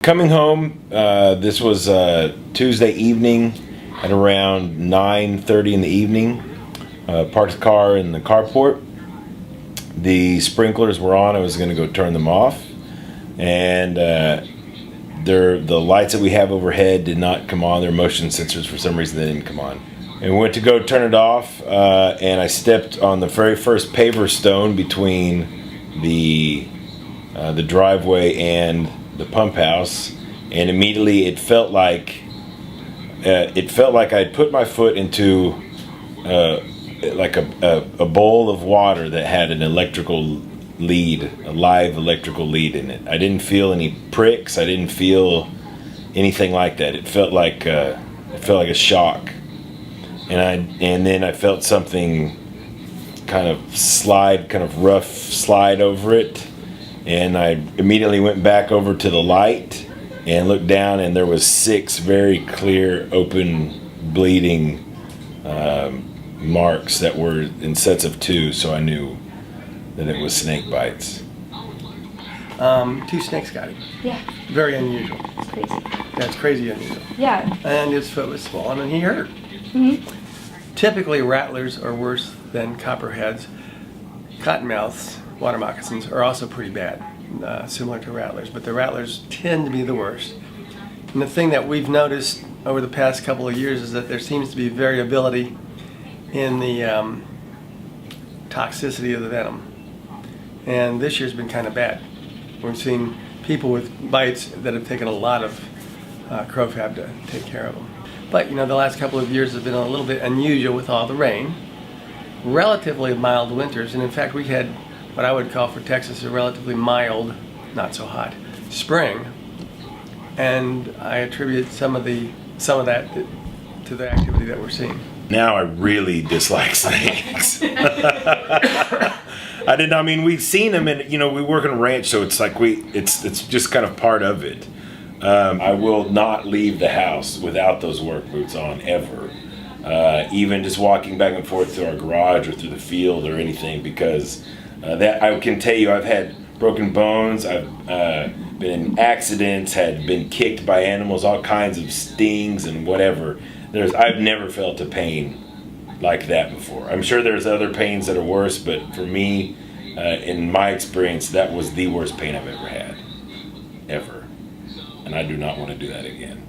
coming home, this was Tuesday evening at around 9:30 in the evening. Parked the car in the carport. The sprinklers were on. I was going to go turn them off, and the lights that we have overhead did not come on. Their motion sensors, for some reason, they didn't come on. And we went to go turn it off, and I stepped on the very first paver stone between the driveway and the pump house, and immediately it felt like I'd put my foot into like a bowl of water that had an electrical lead, a live electrical lead in it. I didn't feel any pricks. I didn't feel anything like that. It felt like a shock, and then I felt something kind of rough slide over it, and I immediately went back over to the light and looked down, and there was 6 very clear, open, bleeding marks that were in sets of 2, so I knew that it was snake bites. 2 snakes got him. Yeah. Very unusual. It's crazy. That's crazy unusual. Yeah. And his foot was swollen and he hurt. Mm-hmm. Typically, rattlers are worse than copperheads. Cottonmouths, water moccasins, are also pretty bad, similar to rattlers, but the rattlers tend to be the worst. And the thing that we've noticed over the past couple of years is that there seems to be variability in the toxicity of the venom. And this year's been kind of bad. We've seen people with bites that have taken a lot of Crofab to take care of them. But the last couple of years have been a little bit unusual with all the rain. Relatively mild winters, and in fact we had what I would call for Texas a relatively mild, not so hot, spring. And I attribute some of that to the activity that we're seeing. Now I really dislike snakes. We've seen them, and we work on a ranch, so it's like it's just kind of part of it. I will not leave the house without those work boots on ever. Even just walking back and forth through our garage or through the field or anything, because that I can tell you, I've had broken bones, I've been in accidents, had been kicked by animals, all kinds of stings and whatever. I've never felt a pain like that before. I'm sure there's other pains that are worse, but for me, in my experience, that was the worst pain I've ever had, ever. And I do not want to do that again.